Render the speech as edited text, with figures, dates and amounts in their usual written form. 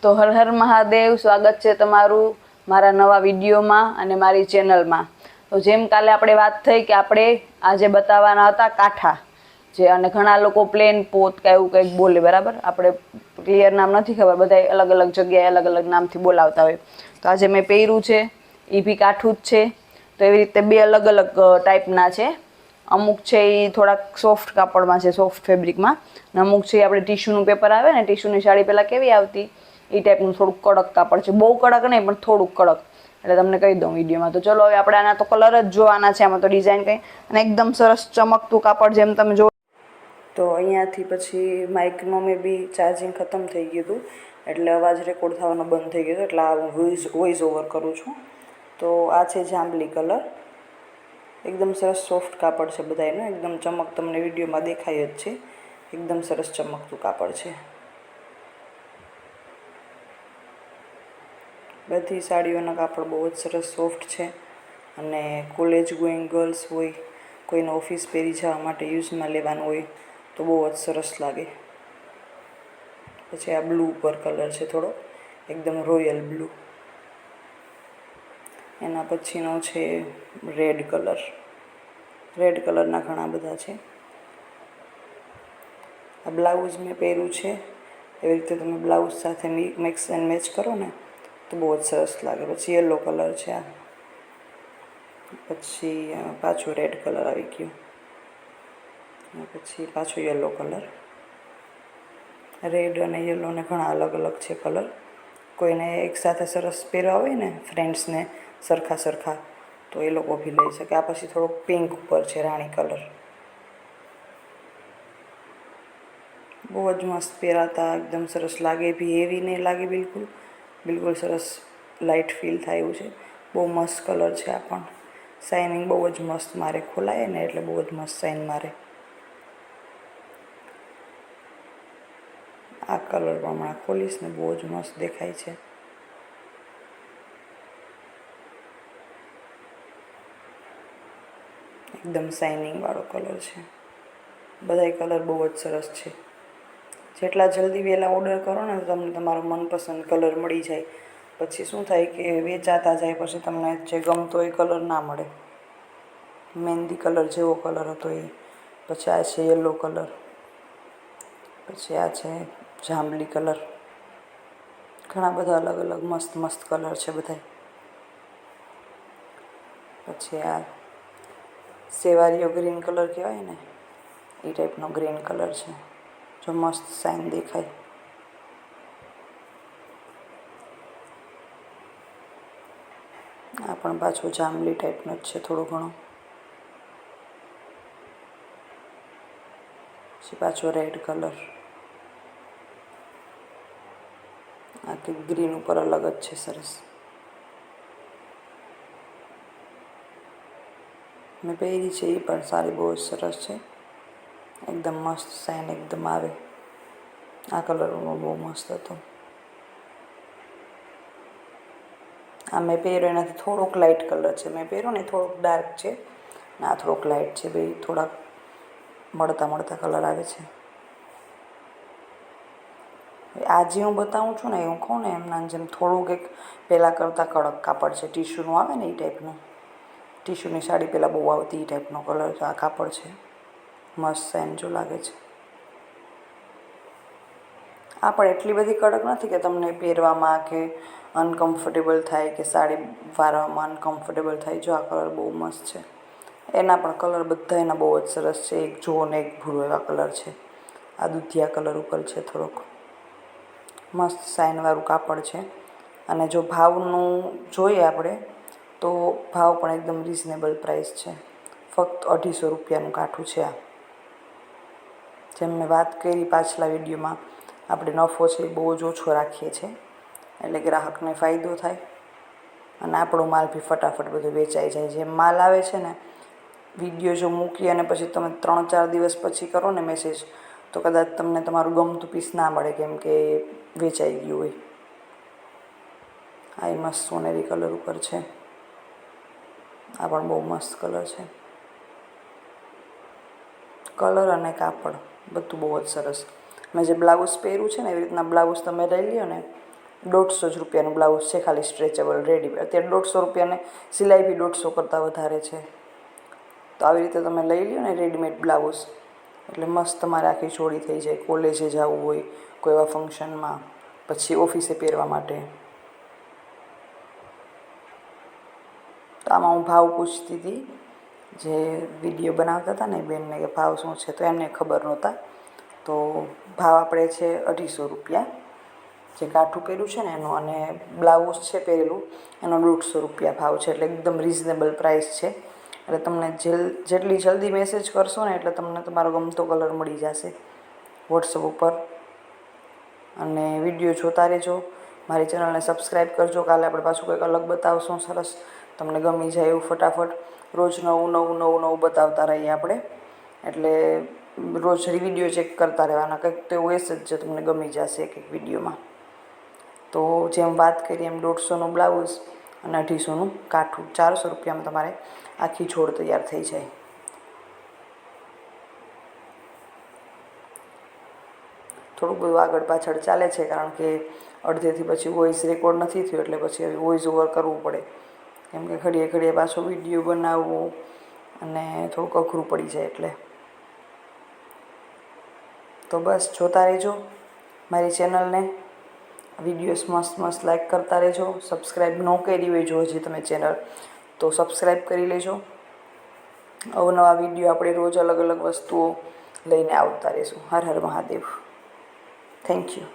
તો હર હર મહાદેવ, સ્વાગત છે તમારું મારા નવા વિડીયોમાં અને મારી ચેનલમાં. તો જેમ કાલે આપણે વાત થઈ કે આપણે આજે બતાવવાના હતા કાંઠા, જે અને ઘણા લોકો પ્લેન પોત કે એવું કંઈક બોલે, બરાબર. આપણે ક્લિયર નામ નથી ખબર, બધા અલગ અલગ જગ્યાએ અલગ અલગ નામથી બોલાવતા હોય. તો આજે મેં પહેર્યું છે એ બી કાઠું જ છે. તો એવી રીતે બે અલગ અલગ ટાઈપના છે. અમુક છે એ થોડાક સોફ્ટ કાપડમાં છે, સોફ્ટ ફેબ્રિકમાં, અને અમુક છે આપણે ટીશ્યુનું પેપર આવે ને, ટીશ્યુની સાડી પહેલાં કેવી આવતી એ ટાઈપનું થોડુંક કડક કાપડ છે. બહુ કડક નહીં, પણ થોડુંક કડક. એટલે તમને કહી દઉં વિડીયોમાં. તો ચલો હવે આપણે આના તો કલર જ જોવાના છે, આમાં તો ડિઝાઇન કંઈ, અને એકદમ સરસ ચમકતું કાપડ જેમ તમે જો. તો અહીંયાથી પછી માઇકનો મેં બી ચાર્જિંગ ખતમ થઈ ગયું હતું, એટલે અવાજ રેકોર્ડ થવાનો બંધ થઈ ગયો હતો, એટલે આ વોઇસ ઓવર કરું છું. તો આ છે જાંબલી કલર. એકદમ સરસ સોફ્ટ કાપડ છે બધાયનું, એકદમ ચમક તમને વિડીયોમાં દેખાય જ છે. એકદમ સરસ ચમકતું કાપડ છે. બધી સાડીઓના કાપડ બહુ જ સરસ સોફ્ટ છે, અને કોલેજ ગોઈંગ ગર્લ્સ હોય, કોઈને ઓફિસ પહેરી જવા માટે યુઝમાં લેવાનું હોય તો બહુ જ સરસ લાગે. પછી આ બ્લુ પર કલર છે, થોડો એકદમ રોયલ બ્લુ. એના પછીનો છે રેડ કલર. રેડ કલરના ઘણા બધા છે. આ બ્લાઉઝ મેં પહેર્યું છે, એવી રીતે તમે બ્લાઉઝ સાથે મિક્સ એન્ડ મેચ કરો ને તો બહુ જ સરસ લાગે. પછી યલો કલર છે આ. પછી પાછો રેડ કલર આવી ગયો, પછી પાછો યલો કલર. રેડ અને યલોને ઘણા અલગ અલગ છે કલર. કોઈને એકસાથે સરસ પહેરવા હોય ને ફ્રેન્ડ્સને સરખા સરખા, તો એ લોકો બી લઈ શકે. આ પછી થોડોક પિંક ઉપર છે, રાણી કલર. બહુ જ મસ્ત પહેરાતા, એકદમ સરસ લાગે બી, હેવી નહીં લાગે બિલકુલ. બિલકુલ સરસ લાઇટ ફીલ થાય એવું છે. બહુ મસ્ત કલર છે આ પણ. શાઇનિંગ બહુ જ મસ્ત મારે, ખોલાય ને એટલે બહુ જ મસ્ત શાઇન મારે. આ કલર પણ હમણાં ખોલીશ ને બહુ જ મસ્ત દેખાય છે. એકદમ શાઇનિંગવાળો કલર છે. બધાય કલર બહુ જ સરસ છે. જેટલા જલ્દી વહેલા ઓર્ડર કરો ને તો તમને તમારો મનપસંદ કલર મળી જાય. પછી શું થાય કે વેચાતા જાય, પછી તમને જે ગમતો એ કલર ના મળે. મહેંદી કલર જેવો કલર હતો એ. પછી આ છે યલો કલર. પછી આ છે જાંબલી કલર. ઘણા બધા અલગ અલગ મસ્ત મસ્ત કલર છે બધાય. પછી આ સેવારીઓ ગ્રીન કલર કહેવાય ને એ ટાઈપનો ગ્રીન કલર છે, જો મસ્ત શાઇન દેખાય. આ પણ પાછો જાંબલી ટાઈપનો જ છે થોડો ઘણો. પછી પાછો રેડ કલર. આ કંઈક ગ્રીન ઉપર અલગ જ છે, સરસ. મેં પહેરી છે એ પણ સાડી બહુ જ સરસ છે. એકદમ મસ્ત શાઇન એકદમ આવે. આ કલરનો બહુ મસ્ત હતો. આ મેં પહેર્યો એનાથી થોડોક લાઇટ કલર છે. મેં પહેર્યો ને થોડોક ડાર્ક છે, ને આ થોડોક લાઇટ છે. બે થોડાક મળતા મળતા કલર આવે છે. આજે હું બતાવું છું ને, હું કહું ને એમના જેમ થોડુંક એક પહેલાં કરતાં કડક કાપડ છે, ટીશ્યુનું આવે ને એ ટાઈપનું. ટીશ્યુની સાડી પહેલાં બહુ આવતી એ ટાઈપનો કલર આ કાપડ છે. મસ્ત શાઇન જો લાગે છે. આ પણ એટલી બધી કડક નથી કે તમને પહેરવામાં કે અનકમ્ફર્ટેબલ થાય, કે સાડી વારવામાં અનકમ્ફર્ટેબલ થાય. જો આ કલર બહુ મસ્ત છે. એના પણ કલર બધા એના બહુ જ સરસ છે. એક જો ને એક ભૂરો એવા કલર છે. આ દૂધિયા કલર ઉપર છે થોડોક. મસ્ત શાઇનવાળું કાપડ છે. અને જો ભાવનું જોઈએ આપણે તો ભાવ પણ એકદમ રિઝનેબલ પ્રાઇસ છે. ફક્ત 250 રૂપિયાનું કાઠું છે આ. જેમ મેં વાત કરી પાછલા વિડીયોમાં, આપણે નફો છે એ બહુ જ ઓછો રાખીએ છીએ, એટલે ગ્રાહકને ફાયદો થાય અને આપણો માલ બી ફટાફટ બધો વેચાઈ જાય. જેમ માલ આવે છે ને, વિડીયો જો મૂકી અને પછી તમે 3-4 દિવસ પછી કરો ને મેસેજ, તો કદાચ તમને તમારું ગમતું પીસ ના મળે, કેમ કે વેચાઈ ગયું હોય. આ મસ્ત સોનેરી કલર ઉપર છે. આ પણ બહુ મસ્ત કલર છે. કલર અને કાપડ બધું બહુ જ સરસ. મેં જે બ્લાઉઝ પહેર્યું છે ને એવી રીતના બ્લાઉઝ તમે લઈ લ્યો ને ₹150 બ્લાઉઝ છે, ખાલી સ્ટ્રેચેબલ રેડી. અત્યારે ₹150 સિલાઈ બી 150 કરતાં વધારે છે. તો આવી રીતે તમે લઈ લ્યો ને રેડીમેડ બ્લાઉઝ, એટલે મસ્ત તમારે આખી જોડી થઈ જાય. કોલેજે જવું હોય, કોઈ એવા ફંક્શનમાં, પછી ઓફિસે પહેરવા માટે. તો આમાં હું ભાવ પૂછતી હતી, જે વિડીયો બનાવતા હતા ને બેનને, કે ભાવ શું છે, તો એમને ખબર નહોતા. તો ભાવ આપણે છે ₹250, જે કાઠું પહેર્યું છે ને એનું, અને બ્લાઉઝ છે પહેરેલું એનો ₹150 ભાવ છે. એટલે એકદમ રિઝનેબલ પ્રાઇસ છે. એટલે તમને જેટલી જલ્દી મેસેજ કરશો ને એટલે તમને તમારો ગમતો કલર મળી જશે વોટ્સઅપ ઉપર. અને વિડીયો જોતા રહેજો, મારી ચેનલને સબસ્ક્રાઈબ કરજો. કાલે આપણે પાછું કંઈક અલગ બતાવશું સરસ, તમને ગમી જાય એવું. ફટાફટ રોજ નવું બતાવતા રહીએ આપણે. એટલે રોજ વિડીયો ચેક કરતા રહેવાના, કંઈક તો એવું હશે જ જે તમને ગમી જશે એક એક વિડીયોમાં. તો જેમ વાત કરીએ એમ 150નું બ્લાઉઝ અને 250નું કાઠું, ₹400 તમારે આખી જોડ તૈયાર થઈ જાય. થોડુંક બધું આગળ પાછળ ચાલે છે, કારણ કે અડધેથી પછી વોઇસ રેકોર્ડ નથી થયો, એટલે પછી હવે વોઇસ ઓવર કરવું પડે. કેમ કે ઘડીએ પાછો વિડીયો બનાવવો અને થોડુંક અઘરું પડી જાય. એટલે તો બસ જોતા રહેજો મારી ચેનલને. વિડીયોઝ મસ્ત લાઈક કરતા રહેજો. સબસ્ક્રાઈબ ન કરી હોય જો હજી તમે ચેનલ, તો સબસ્ક્રાઈબ કરી લેજો. અવનવા વિડીયો આપણે રોજ અલગ વસ્તુઓ લઈને આવતા રહીશું. હર હર મહાદેવ. Thank you.